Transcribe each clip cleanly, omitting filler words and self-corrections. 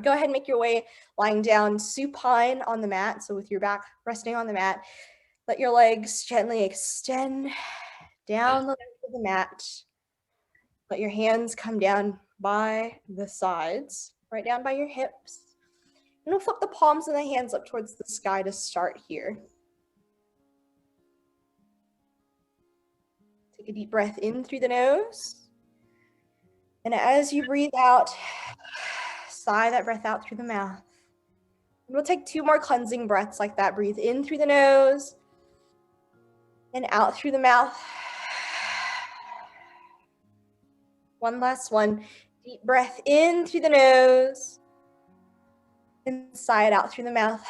Go ahead and make your way lying down supine on the mat. So with your back resting on the mat, let your legs gently extend down the length of the mat. Let your hands come down by the sides, right down by your hips. And we'll flip the palms of the hands up towards the sky to start here. Take a deep breath in through the nose. And as you breathe out, sigh that breath out through the mouth. And we'll take 2 more cleansing breaths like that. Breathe in through the nose and out through the mouth. One last one. Deep breath in through the nose and sigh it out through the mouth.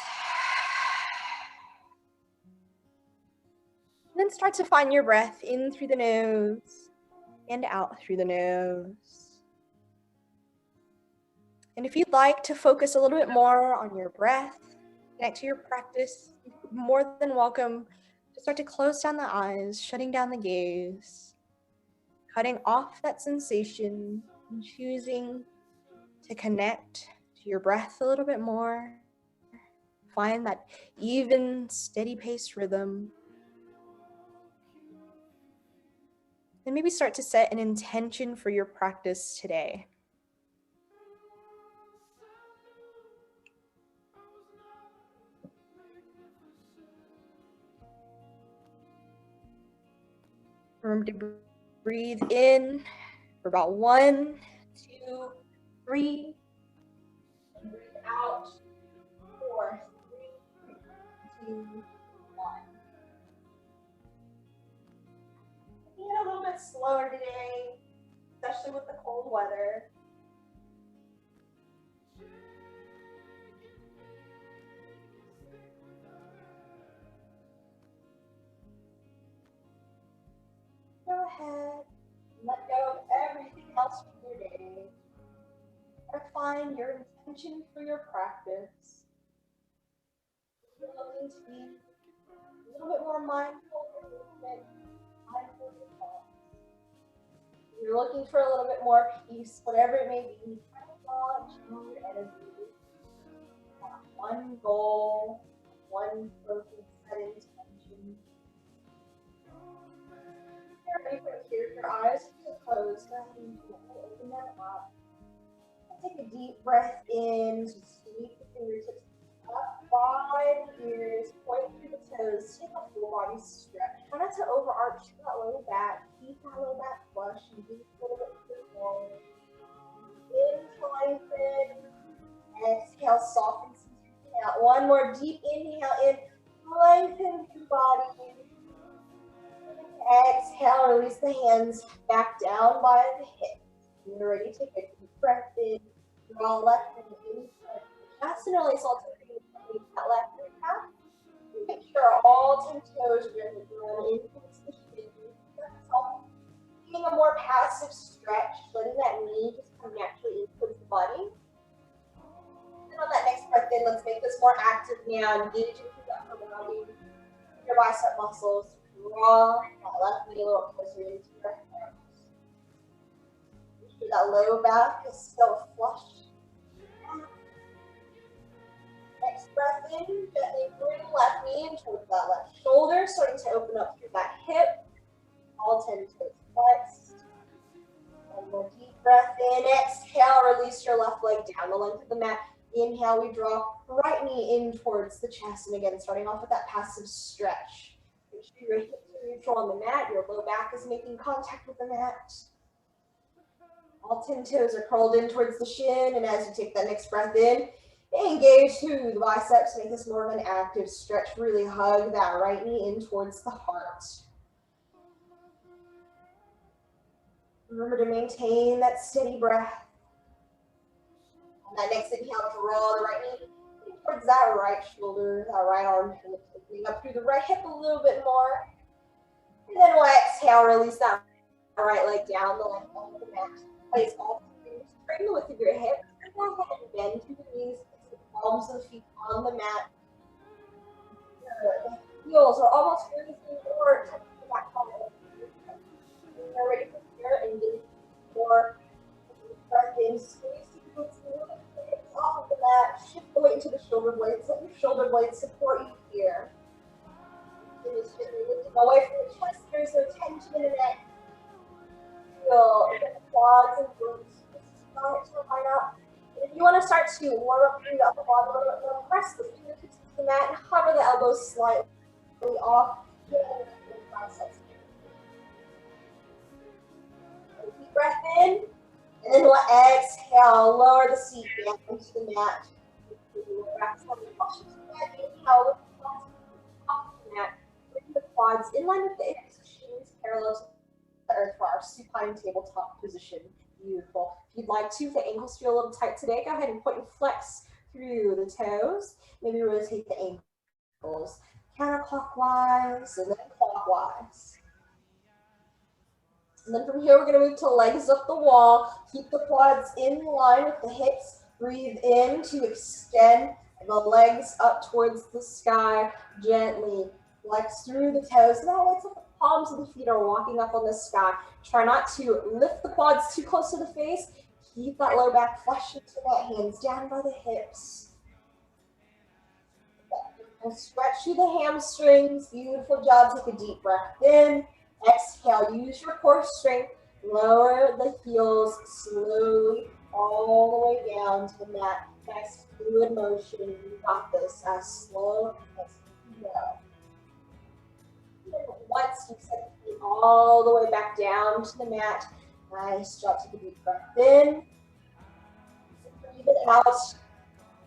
And then start to find your breath in through the nose and out through the nose. And if you'd like to focus a little bit more on your breath, connect to your practice, you're more than welcome to start to close down the eyes, shutting down the gaze, cutting off that sensation, and choosing to connect to your breath a little bit more. Find that even, steady pace rhythm. And maybe start to set an intention for your practice today. Remember to breathe in for about 1, 2, 3. And breathe out 4, 3, 2, 1. Being a little bit slower today, especially with the cold weather. Go ahead and let go of everything else from your day. Or find your intention for your practice. If you're looking to be a little bit more mindful of your movement, mindful of your thoughts. If you're looking for a little bit more peace, whatever it may be, try to launch your energy. One goal, one focus, set intention. You're ready for it here. If your eyes are closed, go ahead and open them up. Take a deep breath in, just sweep the fingertips up by the ears, point through the toes, take a full body stretch. Try not to overarch that low back, keep that low back flush, and deep a little bit to the forward. Inhale, lengthen. Exhale, soften some breathing out. One more deep inhale in, lengthen the body. Exhale, release the hands back down by the hips. You're ready to take a deep breath in. Draw left and in. Chest and release all that left knee out. Make sure all 10 toes are going to run in towards the shin. Being a more passive stretch, letting that knee just come naturally in towards the body. And on that next breath in, let's make this more active now. Engage into the upper body. Your bicep muscles. Draw that left knee a little closer into your hips. Make sure that low back is still flush. Next breath in, gently bring left knee in towards that left shoulder, starting to open up through that hip. All 10 toes flexed. One more deep breath in. Exhale, release your left leg down the length of the mat. Inhale, we draw right knee in towards the chest. And again, starting off with that passive stretch. Make sure your hips are neutral on the mat. Your low back is making contact with the mat. All 10 toes are curled in towards the shin. And as you take that next breath in, engage through the biceps. Make this more of an active stretch. Really hug that right knee in towards the heart. Remember to maintain that steady breath. On that next inhale, draw the right knee towards that right shoulder, that right arm, opening up through the right hip a little bit more. And then we'll exhale, release that right leg down the length of the mat. Place all fingers straight the width of your hips. Go ahead and bend through the knees, place the palms of the feet on the mat. The heels are almost raising or touching the back palm. You're ready for here and get more breath in. Squeeze the glutes a little bit. Off shift the weight into the shoulder blades. Let your shoulder blades support you here. And just gently lifting away from the chest. There's no tension in the neck. Feel the quads and glutes start to line up. And if you want to start to warm up through the upper body a little bit more, press the fingertips to the mat and hover the elbows slightly off. Deep breath in, and then we'll exhale. Lower the seat down into the mat. Inhale, lift the quads off the mat. Bring the quads in line with the hips, shins parallel to the earth for our supine tabletop position. Beautiful. If you'd like to, if the ankles feel a little tight today, go ahead and point and flex through the toes. Maybe rotate the ankles counterclockwise and then clockwise. And then from here, we're going to move to legs up the wall. Keep the quads in line with the hips. Breathe in to extend the legs up towards the sky. Gently flex through the toes. Now it's like the palms of the feet are walking up on the sky. Try not to lift the quads too close to the face. Keep that low back flush into that, hands down by the hips. And stretch through the hamstrings. Beautiful job. Take a deep breath in. Exhale. Use your core strength. Lower the heels slowly all the way down to the mat. Nice fluid motion. You got this. As slow as you go. Once you set the feet all the way back down to the mat. Nice job. Take a deep breath in. Breathe it out.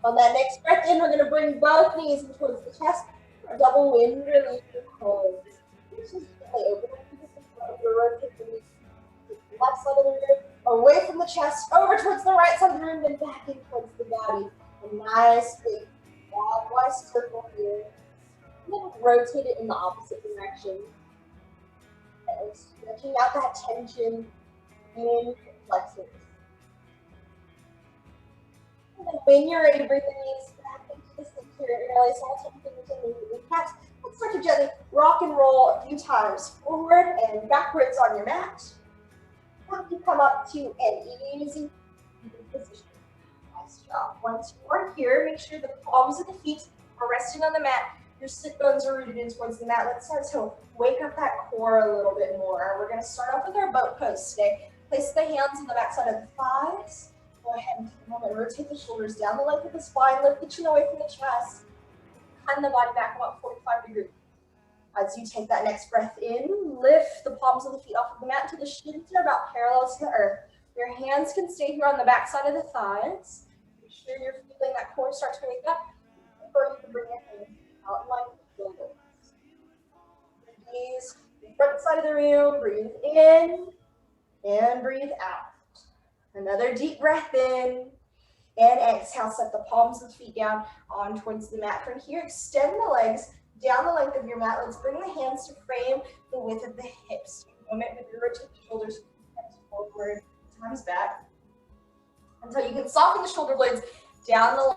On that next breath in, we're going to bring both knees in towards the chest for a double wind release hold. Just open up to the rotate the knees to the left side of the room, away from the chest, over towards the right side of the room, then back in towards the body. A nice big clockwise circle here. And then rotate it in the opposite direction. And stretching out that tension in flexors. And then when you're ready, bring the knees back into the center. Interlace all 10 fingers and the kneecaps. Let's start to gently rock and roll a few times forward and backwards on your mat. Help you come up to an easy position. Nice job. Once you are here, make sure the palms of the feet are resting on the mat. Your sit bones are rooted in towards the mat. Let's start to wake up that core a little bit more. We're going to start off with our boat pose today. Place the hands on the back side of the thighs. Go ahead and take a moment, rotate the shoulders down the length of the spine, lift the chin away from the chest, and the body back about 45 degrees. As you take that next breath in, lift the palms of the feet off of the mat until the shins are about parallel to the earth. Your hands can stay here on the back side of the thighs. Make sure you're feeling that core start to wake up. Or you can bring your hands out in line with the shoulders. Knees, front side of the room, breathe in and breathe out. Another deep breath in and exhale. Set the palms of the feet down on towards the mat. From here, extend the legs down the length of your mat. Let's bring the hands to frame the width of the hips. Take a moment with your rotate the shoulders forward, times back, until you can soften the shoulder blades down the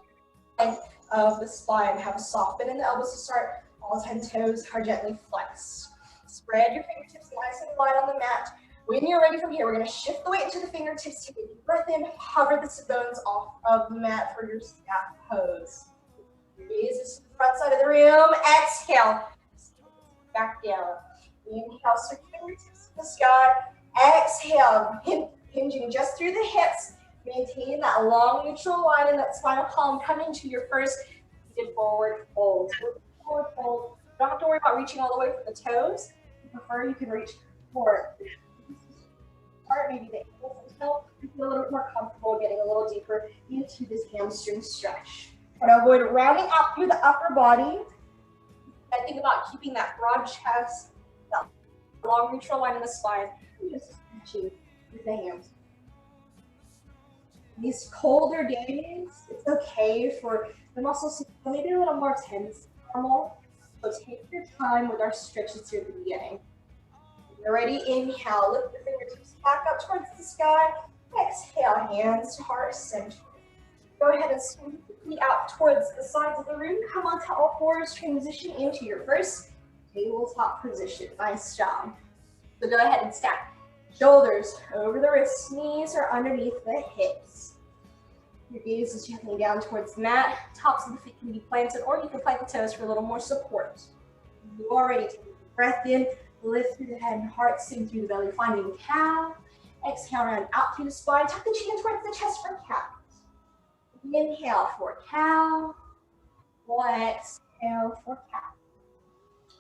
length of the spine. Have a soft bend in the elbows to start. All 10 toes are gently flexed. Spread your fingertips nice and wide on the mat. When you're ready from here, we're going to shift the weight into the fingertips. Take a deep breath in, hover the sit bones off of the mat for your staff pose. Raise this to the front side of the room. Exhale. Back down. Inhale, switch fingertips to the sky. Exhale, hinging just through the hips. Maintain that long neutral line and that spinal column coming to your first seated forward fold. Forward fold. You don't have to worry about reaching all the way for the toes. If you prefer, you can reach forward. Start maybe the ankles until you feel a little bit more comfortable getting a little deeper into this hamstring stretch. And avoid rounding out through the upper body. And think about keeping that broad chest, that long neutral line in the spine, and just stretching with the hands. These colder days, it's okay for the muscles to feel maybe a little more tense than normal. So take your time with our stretches here at the beginning. When you're ready, inhale, lift the fingertips back up towards the sky. Exhale, hands to heart center. Go ahead and sweep the feet out towards the sides of the room. Come onto all fours, transition into your first tabletop position. Nice job. So go ahead and stack shoulders over the wrists, knees are underneath the hips. Your gaze is gently down towards the mat. Tops of the feet can be planted, or you can plant the toes for a little more support. You are ready. Take a breath in, lift through the head and heart, sink through the belly, finding cow. Exhale, round out through the spine. Tuck the chin towards the chest for cow. Inhale for cow. Exhale for cow.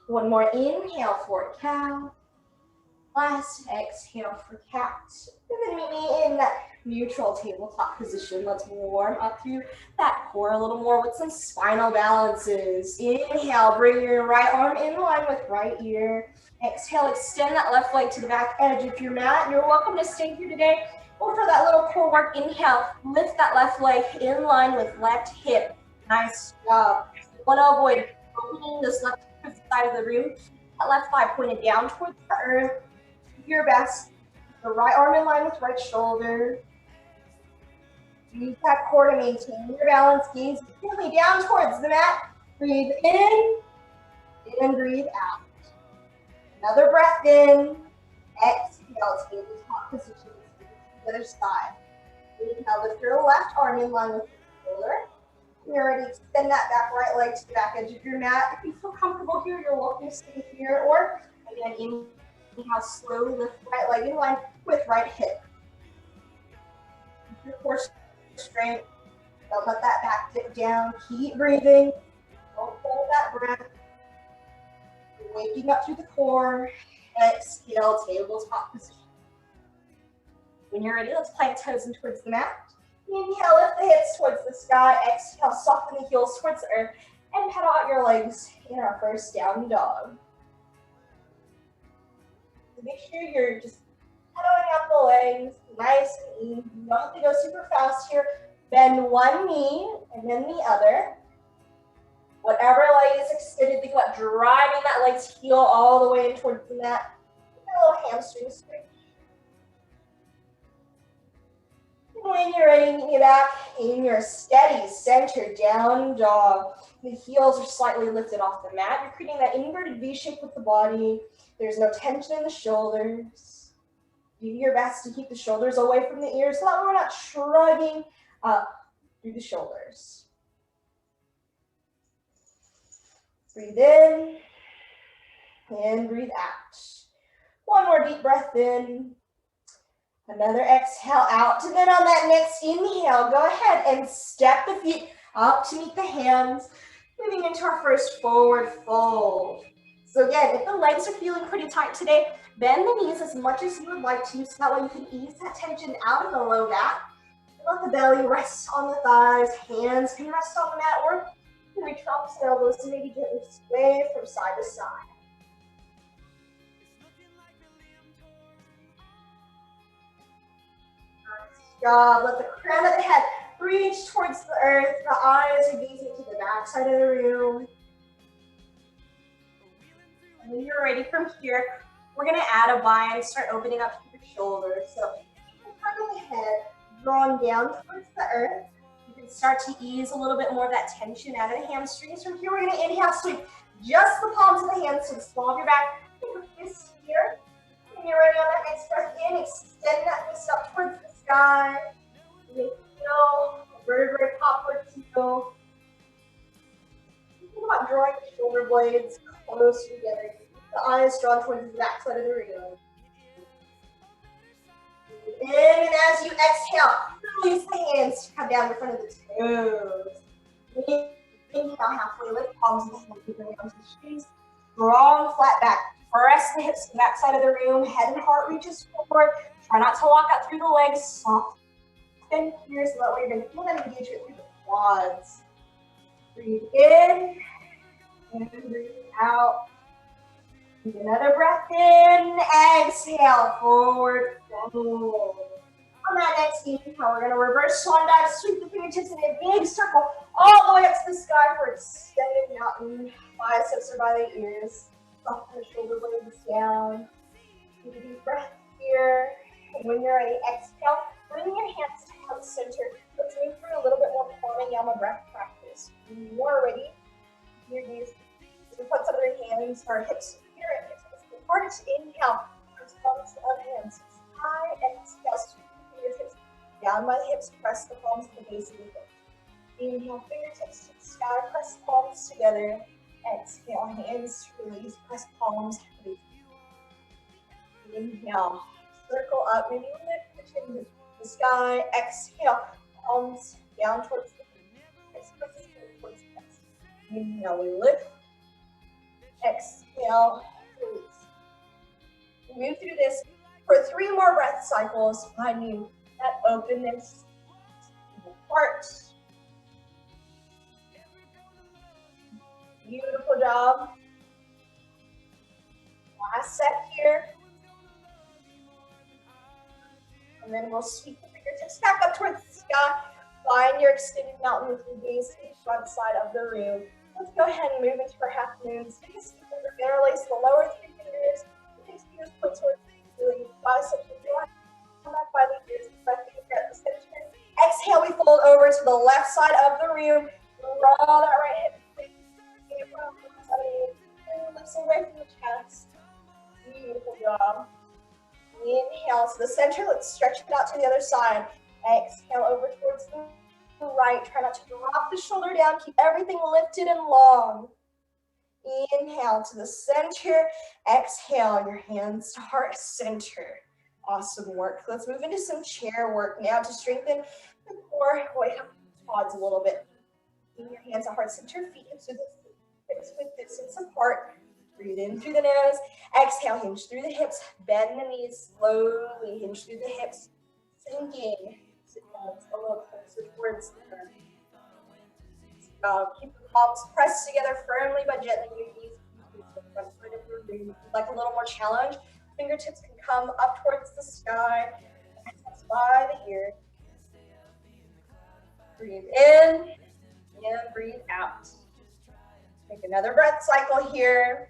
One more inhale for cow. Last exhale for cat. And then meet me in that neutral tabletop position. Let's warm up through that core a little more with some spinal balances. Inhale, bring your right arm in line with right ear. Exhale, extend that left leg to the back edge of your mat. You're welcome to stay here today. Or for that little core work, inhale, lift that left leg in line with left hip. Nice job. You want to avoid opening this left side of the room. That left thigh pointed down towards the earth. Do your best. The right arm in line with right shoulder. Use that core to maintain your balance. Gaze gently down towards the mat. Breathe in and breathe out. Another breath in. Exhale, tabletop position. The other side. Inhale, lift your left arm in line with your shoulder. You're ready to extend that back right leg to the back edge of your mat. If you feel comfortable here, you're welcome to stay here. Or again, inhale, slowly lift right leg in line with right hip. Keep your core strength. Don't let that back dip down. Keep breathing. Don't hold that breath. You're waking up through the core. Exhale, tabletop position. When you're ready, let's plant toes in towards the mat. Inhale, lift the hips towards the sky. Exhale, soften the heels towards the earth. And pedal out your legs in our first down dog. Make sure you're just pedaling out the legs, nice and easy. You don't have to go super fast here. Bend one knee and then the other. Whatever leg is extended, think about driving that leg's heel all the way in towards the mat. A little hamstring stretch. When you're ready, meet me back in your steady center down dog. The heels are slightly lifted off the mat. You're creating that inverted V shape with the body. There's no tension in the shoulders. Do your best to keep the shoulders away from the ears so that we're not shrugging up through the shoulders. Breathe in and breathe out. One more deep breath in. Another exhale out. And then on that next inhale, go ahead and step the feet up to meet the hands. Moving into our first forward fold. So again, if the legs are feeling pretty tight today, bend the knees as much as you would like to, so that way you can ease that tension out of the low back. Let the belly rest on the thighs. Hands can rest on the mat, or you can reach up the elbows to maybe gently sway from side to side. Job. Let the crown of the head reach towards the earth. The eyes are gazing to the back side of the room. And when you're ready from here, we're going to add a bind, start opening up your shoulders. So the crown of the head drawn down towards the earth. You can start to ease a little bit more of that tension out of the hamstrings. From here, we're going to inhale, sweep just the palms of the hands to the small of your back. Fist here. When you're ready on that next breath in, extend that fist up towards the sky. Make heel, vertebrae popward heel. Think about drawing the shoulder blades close together. The eyes drawn towards the back side of the room. In, and as you exhale, release the hands to come down in front of the toes. Inhale, halfway lift, palms of the hands, bring down to the shoes. Strong, flat back. Press the hips to the back side of the room. Head and heart reaches forward. Try not to walk out through the legs. Soft and here, so that way you're going to feel that engagement through the quads. Breathe in and breathe out. Take another breath in. Exhale, forward fold. On that next inhale, we're going to reverse swan dive. Sweep the fingertips in a big circle all the way up to the sky for extended mountain. Biceps are by the ears. Soften the shoulder blades down. Take a deep breath here. And when you're ready, exhale. Bring your hands to heart center. Let's move through a little bit more pranayama breath practice. When you are ready, your knees. You put some of your hands or hips here and hips to the heart. Inhale. Thumbs on hands. High. Exhale. Sweep the fingertips down by the hips, press the palms to the base of the hip. Inhale, fingertips to the sky, press palms together. Exhale, hands to release, press palms to the base. Inhale, circle up, maybe lift the chin to the sky. Exhale, palms down towards the feet. Press towards the chest. Inhale, we lift. Exhale, release. Move through this for 3 more breath cycles, finding that openness in the heart. Beautiful job. Last set here. And then we'll sweep the fingertips back up towards the sky. Find your extended mountain with your gaze to the front side of the room. Let's go ahead and move into our half moons. Take a seat over, interlace the lower 3 fingers. Index fingers point towards the ceiling. Biceps are drawn. Come back by the ears. Breath in at the center. Exhale, we fold over to the left side of the room. Draw that right hip. Lifts away from the chest. Beautiful job. Inhale to the center. Let's stretch it out to the other side. Exhale over towards the right. Try not to drop the shoulder down. Keep everything lifted and long. Inhale to the center. Exhale, your hands to heart center. Awesome work. Let's move into some chair work now to strengthen the core. Wake up the quads a little bit. Bring your hands to heart center. Feet hips with distance apart. Breathe in through the nose. Exhale, hinge through the hips. Bend the knees slowly. Hinge through the hips. Sinking. Sit down a little closer towards the earth. Keep the palms pressed together firmly but gently. Your knees the front side of your room. If you'd like a little more challenge, fingertips can come up towards the sky. By the ear. Breathe in and breathe out. Take another breath cycle here.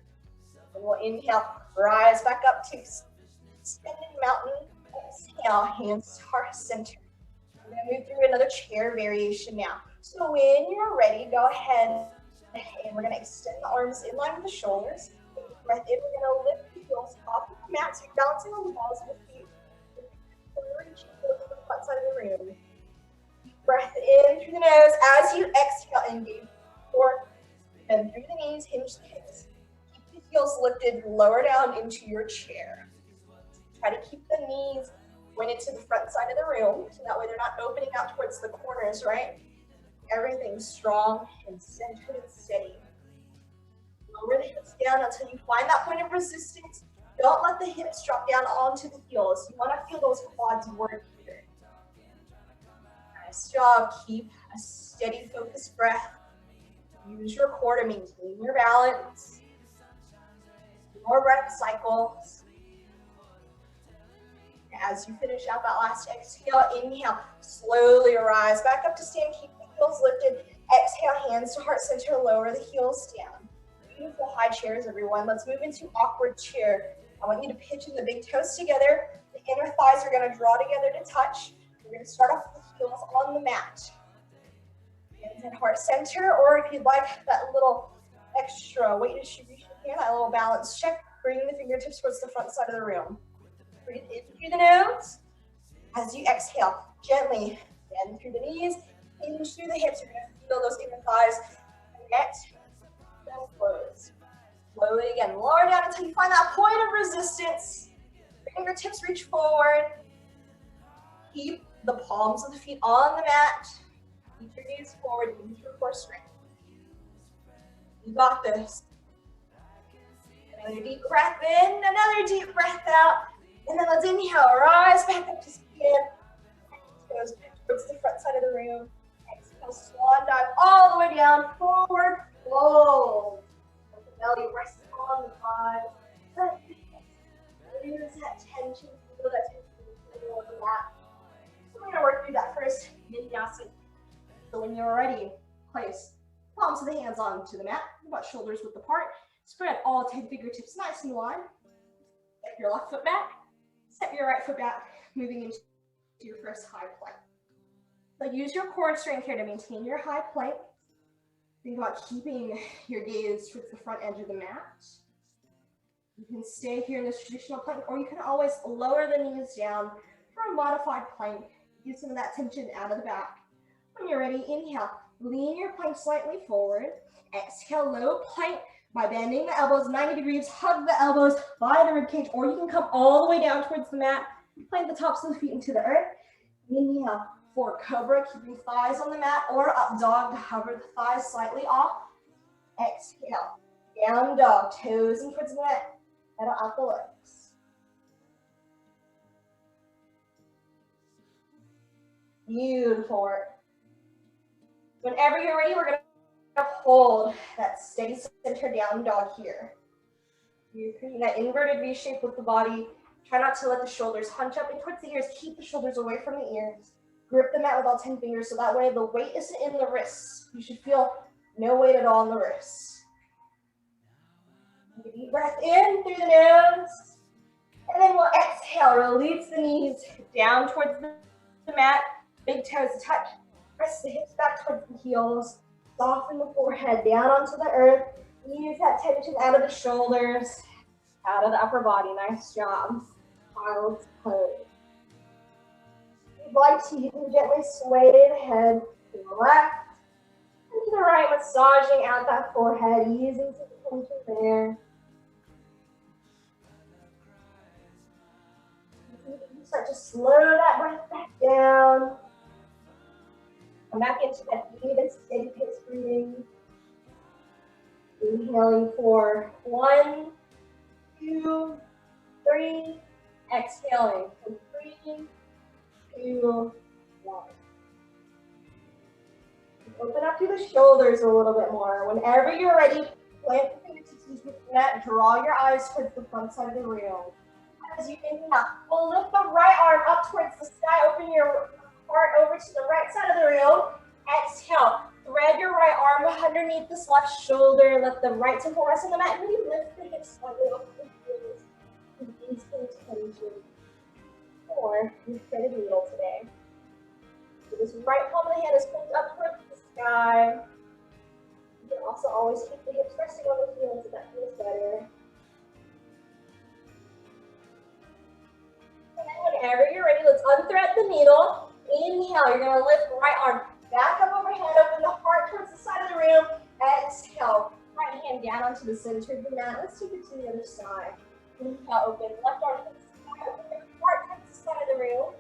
And we'll inhale, rise back up to extended mountain. Exhale, hands to heart center. We're going to move through another chair variation now. So when you're ready, go ahead and we're going to extend the arms in line with the shoulders. Take a breath in, we're going to lift the heels off of the mat. So you're balancing on the balls of the feet. Reach over the front side of the room. Breath in through the nose. As you exhale, engage forward. And through the knees, hinge the hips. Keep the heels lifted, lower down into your chair. Try to keep the knees pointed to the front side of the room, so that way they're not opening out towards the corners, right? Everything's strong and centered and steady. Lower the hips down until you find that point of resistance. Don't let the hips drop down onto the heels. You want to feel those quads work here. Nice job. Keep a steady, focused breath. Use your core to maintain your balance. More breath cycles. As you finish out that last exhale, inhale, slowly rise back up to stand. Keep the heels lifted. Exhale, hands to heart center, lower the heels down. Beautiful high chairs, everyone. Let's move into awkward chair. I want you to pitch in the big toes together. The inner thighs are going to draw together to touch. We're going to start off with the heels on the mat. Hands in heart center, or if you'd like that little extra weight distribution here, that little balance check, bring the fingertips towards the front side of the room. Breathe in through the nose. As you exhale, gently bend through the knees, hinge through the hips. You're going to feel those inner thighs connect and close. Slowly again, lower down until you find that point of resistance. Fingertips reach forward. Keep the palms of the feet on the mat. Keep your knees forward, use your core strength. You got this. Another deep breath in, another deep breath out. And then let's inhale, rise back up to stand. Goes towards the front side of the room. Exhale, swan dive all the way down, forward, fold. Let the belly rest on the thighs. Use that tension, feel that tension in the middle of the mat. So we're going to work through that first vinyasa. So when you're ready, place palms of the hands onto the mat, about shoulders width apart. Spread all 10 fingertips nice and wide. Step your left foot back. Step your right foot back, moving into your first high plank. So use your core strength here to maintain your high plank. Think about keeping your gaze towards the front edge of the mat. You can stay here in this traditional plank, or you can always lower the knees down for a modified plank Get some of that tension out of the back. When you're ready, inhale. Lean your plank slightly forward. Exhale, low plank by bending the elbows 90 degrees. Hug the elbows by the ribcage, or you can come all the way down towards the mat. Plant the tops of the feet into the earth. Inhale for cobra, keeping thighs on the mat, or up dog to hover the thighs slightly off. Exhale, down dog, toes in towards the mat, pedal out the legs. Beautiful work. Whenever you're ready, we're going to hold that steady center down dog here. You're creating that inverted V shape with the body. Try not to let the shoulders hunch up and towards the ears. Keep the shoulders away from the ears. Grip the mat with all 10 fingers so that way the weight isn't in the wrists. You should feel no weight at all in the wrists. Take a deep breath in through the nose. And then we'll exhale. Release the knees down towards the mat. Big toes touch. Press the hips back towards the heels. Soften the forehead down onto the earth. Use that tension out of the shoulders, out of the upper body. Nice job. Child's pose. If you'd like to, you can gently sway the head to the left and to the right, massaging out that forehead, easing to the tension there. You can start to slow that breath back down. Come back into that even, steady pace breathing. Inhaling for 1, 2, 3. Exhaling for 3, 2, 1. Open up to the shoulders a little bit more. Whenever you're ready, plant the fingertips into the mat. Draw your eyes towards the front side of the room. As you inhale, we'll lift the right arm up towards the sky. Open your heart over to the right side of the room. Exhale. Thread your right arm underneath this left shoulder. Let the right temple rest on the mat. And we lift the hips slightly over the heels. Release tension. Or you threaded a needle today. So this right palm of the hand is pulled up towards the sky. You can also always keep the hips resting on the heels if that feels better. And then whenever you're ready, let's unthread the needle. Inhale, you're going to lift the right arm back up overhead, open the heart towards the side of the room. Exhale, right hand down onto the center of the mat. Let's take it to the other side. Inhale, open left arm towards the sky, open the heart towards the side of the room.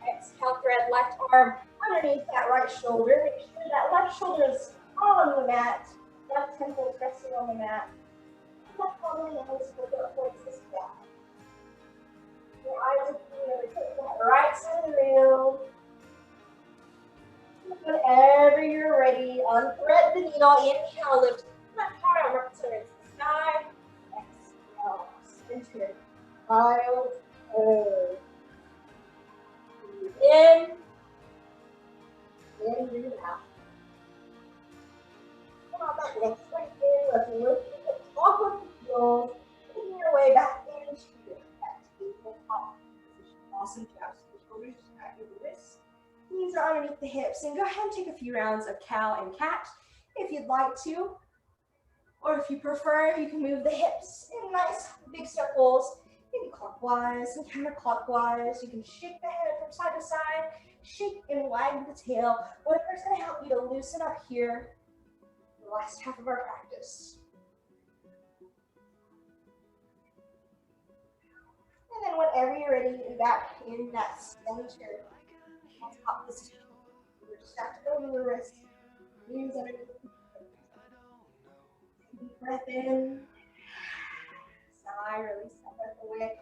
Exhale, thread left arm underneath that right shoulder. Make sure that left shoulder is on the mat. Left temple is resting on the mat. Left palm of the hand is lifted up towards the sky. Your eyes are clear. Take that right side of the room. Whenever you're ready, unthread the needle. Inhale, lift left arm up towards the sky. Exhale, center. Child's pose. Breathe in. And breathe out. Come on, that next right in. Let's lift the hips off of the heels. Making your way back into that tabletop position. Awesome job. So the shoulders just back over the wrists. Knees are underneath the hips, and go ahead and take a few rounds of cow and cat if you'd like to. Or if you prefer, you can move the hips in nice big circles, maybe clockwise and counterclockwise. You can shake the head from side to side, shake and wag the tail. Whatever's going to help you to loosen up here the last half of our practice. And then whenever you're ready, back in that center. On top of the step. We're just stacked over the wrist. Knees underneath. Deep breath in. Sigh, release that breath away.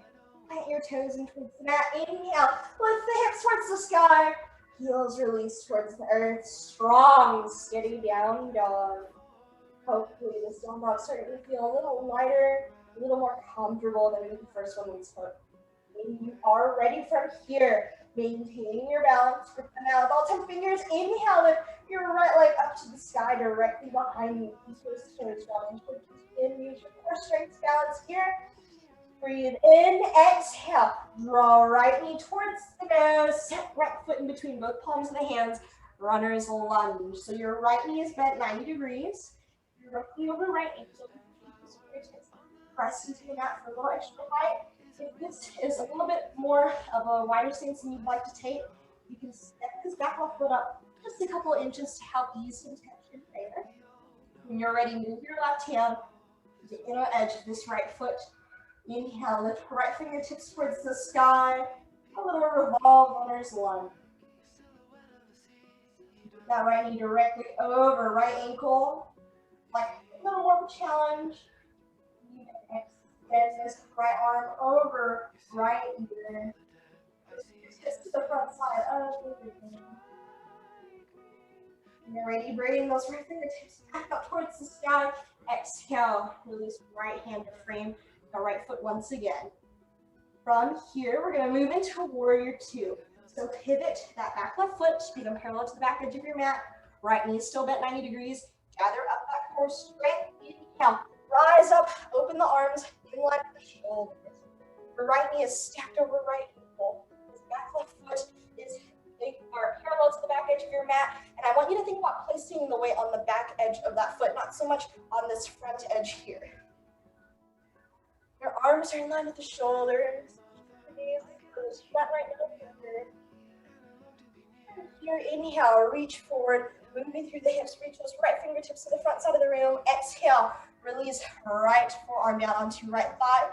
Plant your toes in towards the mat. Inhale. Lift the hips towards the sky. Heels release towards the earth. Strong, steady down dog. Hopefully this down dog starting to feel a little lighter, a little more comfortable than the first one we took. Maybe you are ready from here. Maintaining your balance, grip the mat with all 10 fingers. Inhale, lift your right leg up to the sky directly behind you. Keep those toes down towards the skin. Use your core strength balance here. Breathe in, exhale. Draw right knee towards the nose. Set right foot in between both palms of the hands. Runner's lunge. So your right knee is bent 90 degrees. You're roughly over right knee. So press into the mat for a little extra height. If this is a little bit more of a wider stance than you'd like to take, You can step this back left foot up just a couple inches to help ease some tension there. When you're ready, move your left hand to the inner edge of this right foot. Inhale, lift right fingertips towards the sky. A little revolve runner's lunge. That right knee directly over right ankle. Like a little more of a challenge. You can extend this right arm over right ear. Just to the front side of the knee. When you're ready, bring those right fingertips back up towards the sky. Exhale, release right hand to frame the right foot once again. From here, we're going to move into warrior two. So pivot that back left foot, feet them parallel to the back edge of your mat. Right knee is still bent 90 degrees. Gather up that core strength. Inhale, rise up, open the arms, in line with the shoulders. The right knee is stacked over right ankle. This back left foot is parallel to the back edge of your mat. And I want you to think about placing the weight on the back edge of that foot, not so much on this front edge here. Your arms are in line with the shoulders. Flat right now. Here, inhale, reach forward, moving through the hips, reach those right fingertips to the front side of the room. Exhale, release right forearm down onto right thigh.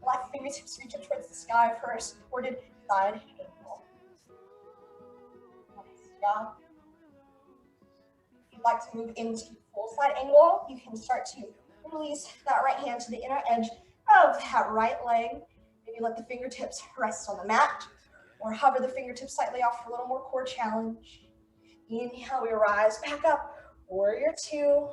Left fingertips reach up towards the sky for a supported side ankle. Nice job. If you'd like to move into full side angle, you can start to release that right hand to the inner edge of that right leg. Maybe let the fingertips rest on the mat or hover the fingertips slightly off for a little more core challenge. Inhale, we rise back up, warrior two.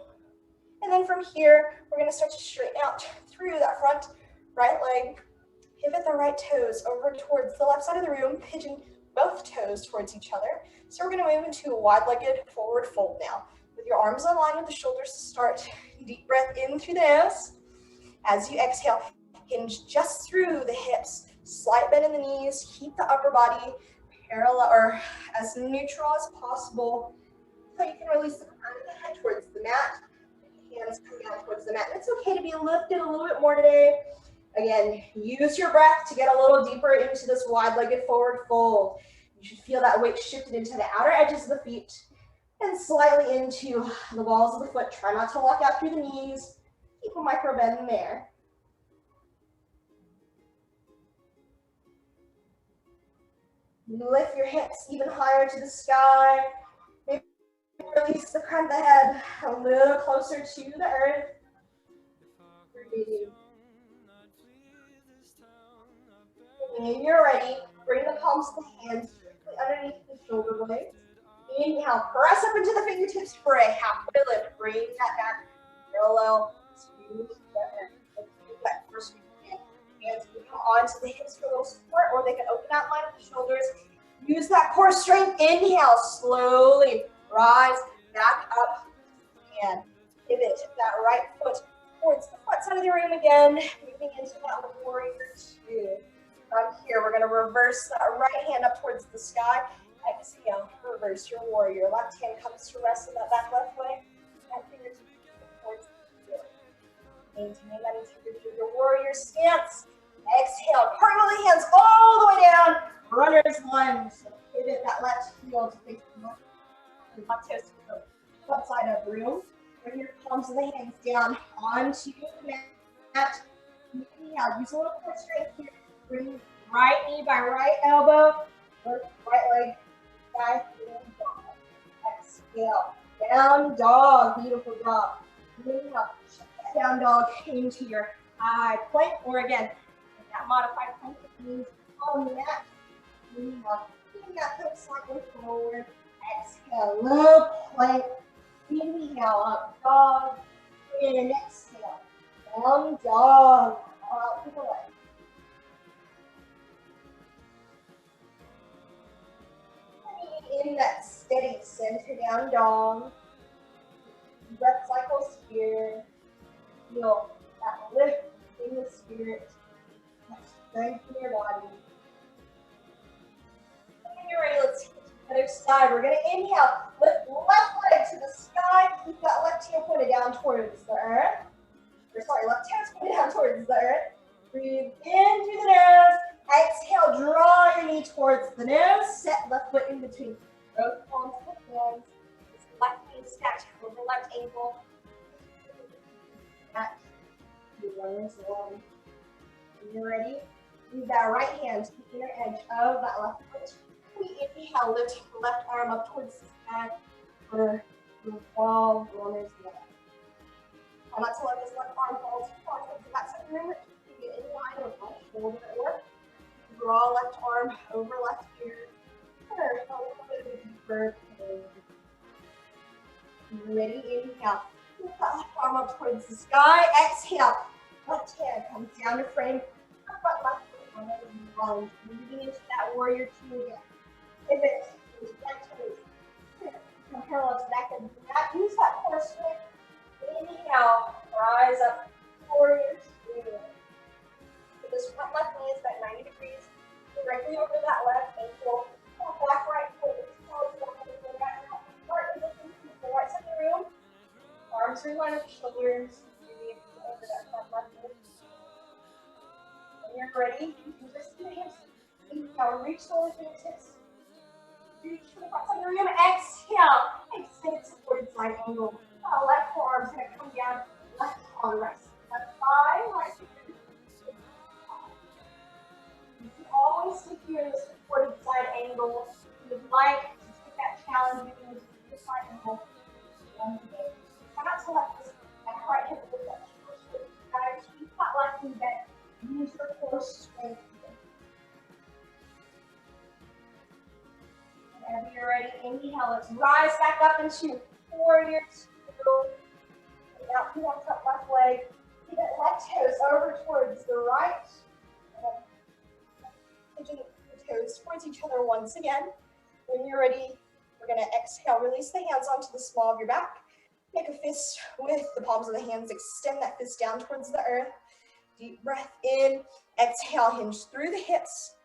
And then from here, we're going to start to straighten out through that front right leg. Pivot the right toes over towards the left side of the room, pigeon both toes towards each other. So we're going to move into a wide-legged forward fold now. With your arms in line with the shoulders to start. Deep breath in through the nose. As you exhale, hinge just through the hips. Slight bend in the knees. Keep the upper body parallel or as neutral as possible. So you can release the crown of the head towards the mat. Hands come down towards the mat. And it's okay to be lifted a little bit more today. Again, use your breath to get a little deeper into this wide-legged forward fold. You should feel that weight shifted into the outer edges of the feet and slightly into the balls of the foot. Try not to lock out through the knees. Keep a micro bend there. Lift your hips even higher to the sky. Maybe release the crown of the head a little closer to the earth. Breathe. When you're ready, bring the palms of the hands directly underneath the shoulder blades. Inhale, press up into the fingertips for a halfway lift. Bring that back parallel to the earth. Let's do that first. Hands can come onto the hips for a little support, or they can open out line with the shoulders. Use that core strength. Inhale, slowly rise back up and pivot that right foot towards the front side of the room again, moving into that warrior two. From here, we're going to reverse that right hand up towards the sky. Exhale, reverse your warrior. Left hand comes to rest in that back left leg. Right fingertips towards the ceiling. Maintain that integrity of your warrior stance. Exhale, cartwheel the hands all the way down. Runner's lunge. So pivot that left heel to face the left. Left toes to the front side of the room. Bring your palms of the hands down onto the mat. Inhale, use a little core strength here. Bring right knee by right elbow. Right leg by dog. Exhale, down dog. Beautiful dog. Inhale, shift that down dog into your high plank, or again, that modified plank means on the mat. Inhale, keeping that hip slightly forward. Exhale, low plank. Inhale, up dog. And exhale, down dog. Out to the leg. In that steady center down dog. Breath cycles here. Feel that lift in the spirit. That strength in your body. When you're ready, let's take it to the other side. We're going to inhale. Lift left leg to the sky. Keep that left heel pointed down towards the earth. Or sorry, left toes pointed down towards the earth. Breathe in through the nose. Exhale, draw your knee towards the nose. Set left foot in between both palms of the hands. Left knee stacked over left ankle. When you're ready, use that right hand to the inner edge of that left foot. We inhale, lift the left arm up towards the sky for 12 runners left. Try not to let this left arm fall too far towards the back side of the room. Get in line with left shoulder or draw left arm over left ear. Or a little bit of a deeper pose. Ready, inhale. Lift that left arm up towards the sky. Exhale. Left hand comes down to frame. Front left foot lunge. Moving into that warrior two again. Pivot. Right toes. Come parallel to back and back. Use that core strength. Inhale. Rise up. Warrior two. So this front left knee is about 90 degrees. Directly over that left ankle. Back right foot. Right side of the room. Arms are in line with the shoulders. Over that front left knee. When you're ready, you can just do the hands. Inhale, reach forward fingertips. Reach to the front side of the room. Exhale. Extend towards side angle. Left forearm's going to come down. Left arm rest. Left thigh, right finger. You can always sit here in the supported side angle. If you'd like to take that challenge, you can use the side angle. Try not to let this right hip lift up. Guys, keep that left knee bent. Use your core strength. Whenever you're ready, inhale. Let's rise back up into warrior two. Now connect that left leg. Keep that left toes over towards the right. Taking the toes towards each other once again. When you're ready, we're going to exhale. Release the hands onto the small of your back. Make a fist with the palms of the hands. Extend that fist down towards the earth. Deep breath in. Exhale, hinge through the hips.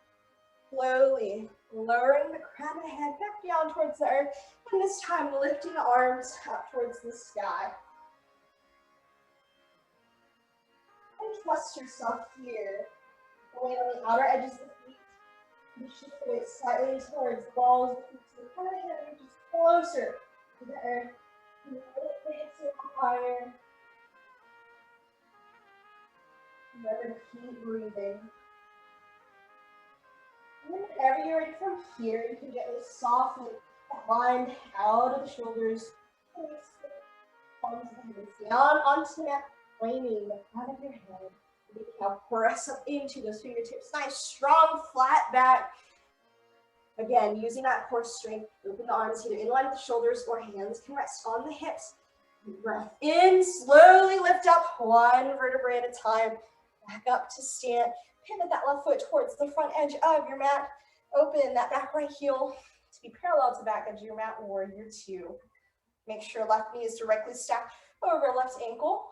Slowly lowering the crown of the head back down towards the earth. And this time lifting the arms up towards the sky. And trust yourself here. Weight on the outer edges of the feet. You shift the weight slightly towards the balls of the feet. So the crown of the head reaches closer to the earth. Lift the hips a little higher. Remember to keep breathing. And then whenever you're ready from here, you can gently soften that line out of the shoulders. Place the palms of the hands down onto the mat, framing the front of your head. Inhale, press up into those fingertips. Nice, strong, flat back. Again, using that core strength, open the arms either in line with the shoulders or hands can rest on the hips. Breath in, slowly lift up one vertebrae at a time. Back up to stand. Pivot that left foot towards the front edge of your mat. Open that back right heel to be parallel to the back edge of your mat, warrior two. Make sure left knee is directly stacked over left ankle.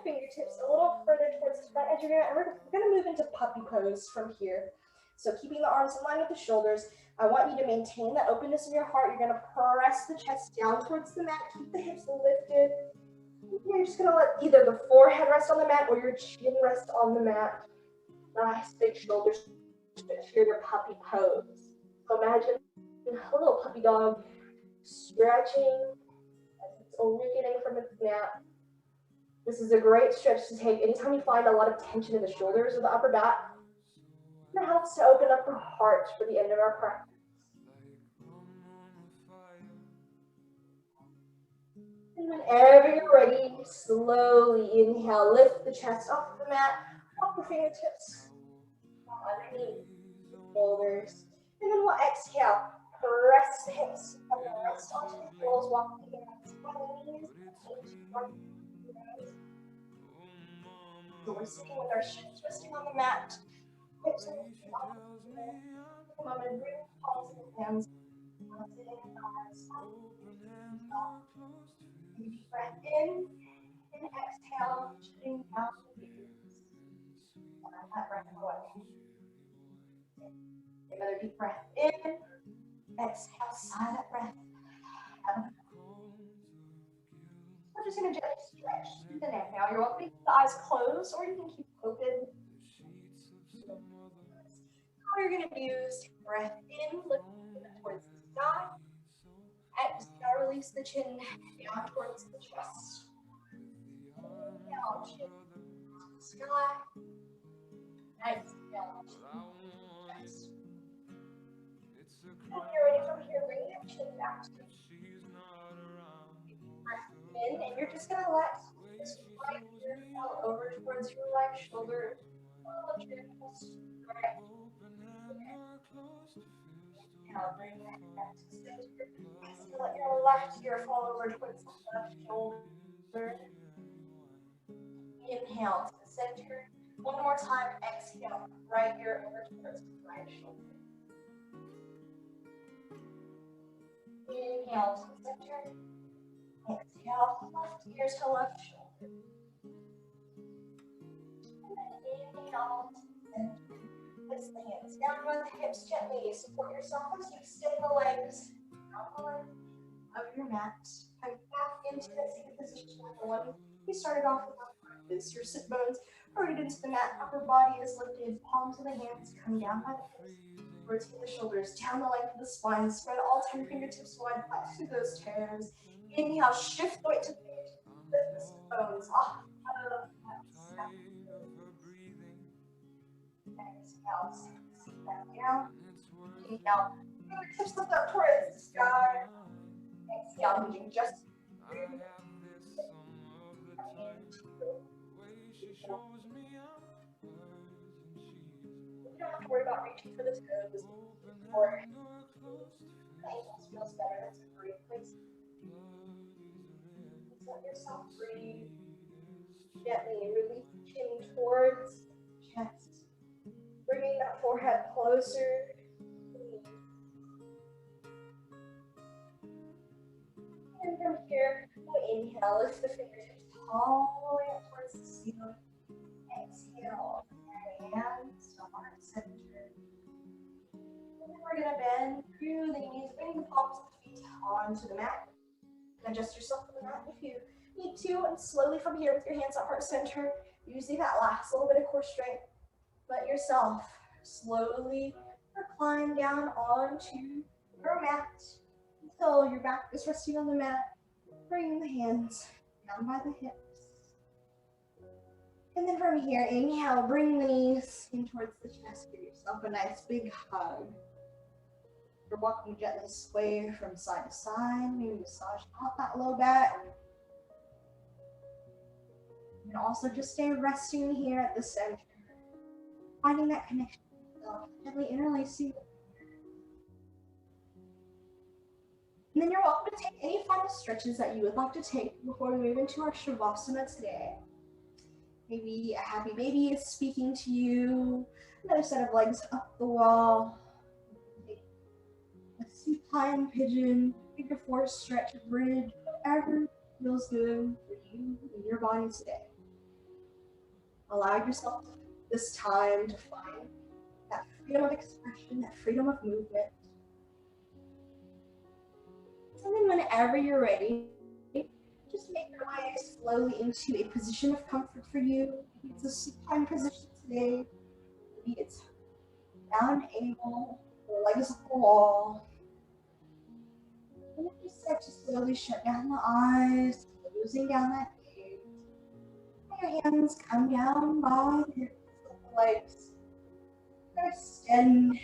fingertips a little further towards the front edge of your mat. We're going to move into puppy pose from here. So keeping the arms in line with the shoulders, I want you to maintain that openness in your heart. You're going to press the chest down towards the mat. Keep the hips lifted. You're just going to let either the forehead rest on the mat or your chin rest on the mat. Nice big shoulders here, your puppy pose. So imagine a little puppy dog stretching as it's awakening from its nap. This is a great stretch to take anytime you find a lot of tension in the shoulders or the upper back. It helps to open up the heart for the end of our practice. And whenever you're ready, slowly inhale, lift the chest off the mat, walk the fingertips underneath the shoulders. And then we'll exhale, press the hips, rest onto the heels, walk the hands by the knees. So we're sitting with our shins resting on the mat, hips and feet off the mat. Take a moment, bring the palms and hands. Deep breath in and exhale, shutting down the knees. Let that breath away. Another deep breath in, exhale, sigh that breath out. We're just going to gently stretch through the neck now. You're welcome to keep the eyes closed or you can keep open. Now you're going to use breath in, lifting towards the sky. Exhale, release the chin down towards the chest. Inhale, chin to the sky. Exhale, chin to the chest. And you're ready from here, bring your chin back to the breath in, and you're just going to let this right ear fall over towards your right shoulder. Follow your right. Now bring that back to center. Exhale, let your left ear fall over towards the left shoulder. Inhale to the center. One more time, exhale, right ear over towards the right shoulder. Inhale to the center. Exhale, left ear to left shoulder. And then inhale to the center. Place the hands down on the hips gently. Support yourself as you extend the legs down the length of your mat. Come back into that seated position like the one we started off with. Your sit bones rooted into the mat. Upper body is lifted. Palms of the hands come down by the hips. Rotate the shoulders down the length of the spine. Spread all 10 fingertips wide. Flex through those toes. Inhale, shift the weight to the feet. Lift the sit bones off of the mat. Exhale, sit back down. Inhale, fingertips lift up towards the sky. Exhale, moving just through. You don't have to worry about reaching for the toes or the ankles feels better. That's a great place. Just let yourself breathe. Gently release the chin towards the chest. Bringing that forehead closer. And from here, we'll inhale, lift the fingertips all the way up towards the ceiling. Exhale, hands to heart center. And then we're going to bend through the knees, bring the palms of the feet onto the mat. Adjust yourself to the mat if you need to, and slowly from here with your hands at heart center, using that last little bit of core strength, let yourself slowly recline down onto your mat until your back is resting on the mat. Bring the hands down by the hips. And then from here, inhale, bring the knees in towards the chest. Give yourself a nice big hug. You're walking gently sway from side to side. Maybe massage out that low back. And also just stay resting here at the center. Finding that connection with yourself. Gently interlacing. And then you're welcome to take any final stretches that you would like to take before we move into our Shavasana today. Maybe a happy baby is speaking to you. Another set of legs up the wall. A supine pigeon, figure four stretch, bridge, whatever feels good for you and your body today. Allow yourself this time to find that freedom of expression, that freedom of movement. And then whenever you're ready, just make your way slowly into a position of comfort for you. Maybe it's a supine position today. Maybe it's down angle, your legs up the wall. And then just start to slowly shut down the eyes, closing down that gaze. Your hands come down by the hips of the legs. Extend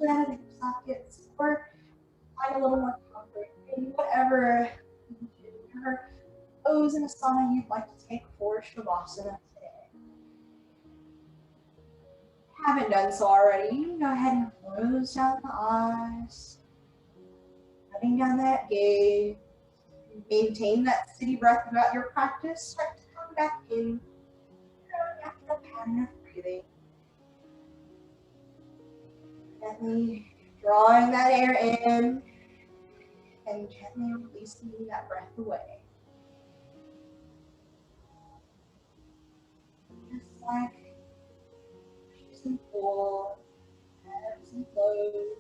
the hip sockets, or find a little more comfort in whatever pose in asana you'd like to take for Shavasana today. If you haven't done so already, you can go ahead and close down the eyes, letting down that gaze. Maintain that steady breath throughout your practice. Start to come back in, after the pattern of breathing. Gently drawing that air in and gently releasing that breath away. Just like pushes and pulls, ebbs and flows,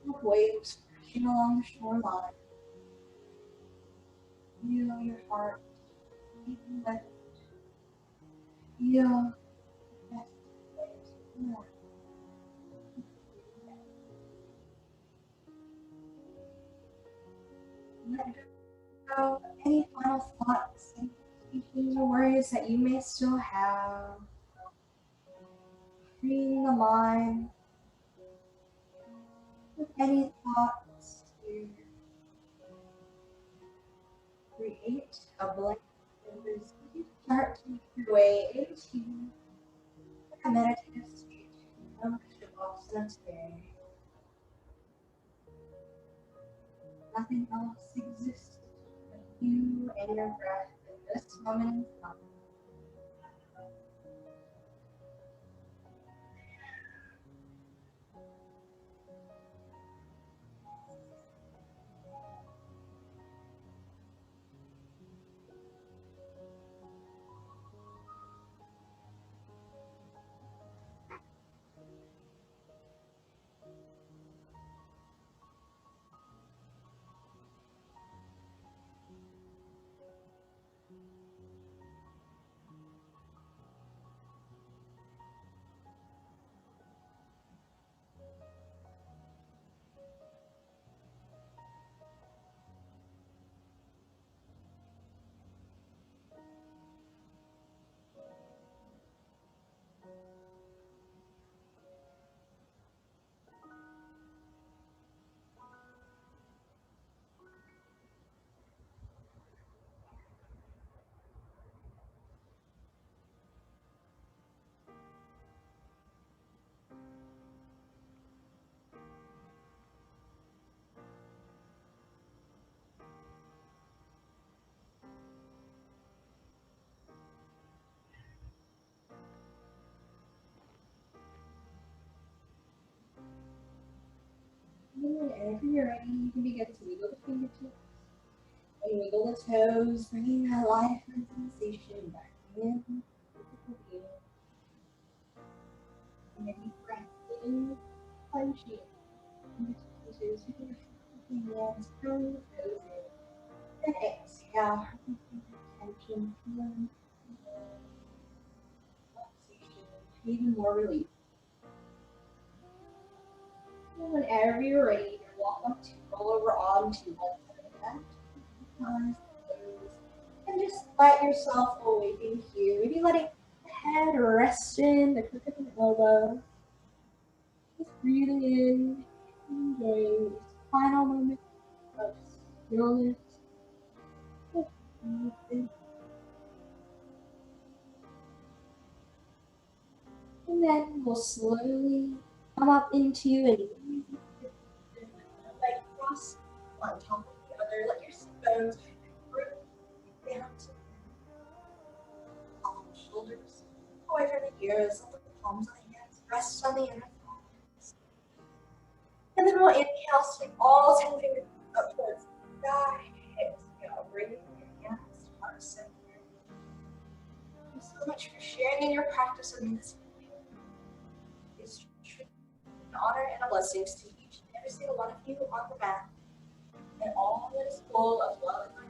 like waves crashing along the shoreline. Feel your heart beat and lift. Feel the best waves more. Let go of any final thoughts, expectations, or worries that you may still have. Freeing the mind with any thoughts to create a blank canvas. You start to make your way into a meditative state of Shavasana today. Nothing else exists but you and your breath in this moment in time. Whenever you're ready, you can begin to wiggle the fingertips and wiggle the toes, bringing that life and sensation back in. And a deep breath in, punching into your hands, curling the toes in. And exhale, tension, feeling, relaxation, even more relief. And whenever you're ready, you can walk up to roll over onto one side of the mat. Eyes closed. And just let yourself awaken here. Maybe letting the head rest in the crook of an elbow. Just breathing in, enjoying this final moment of stillness. Just breathing. And then we'll slowly come up into an easy leg cross on top of the other. Let your sit bones root down to the shoulders, away from the ears. Let the palms of the hands rest on the inner thighs. And then we'll inhale, sweep all 10 fingers up towards the sky. Exhale, bring your hands to heart center. Just so much for sharing in your practice with me this evening. It's truly an honor and a blessing to each and every single one of you on the mat, and all that is full of love and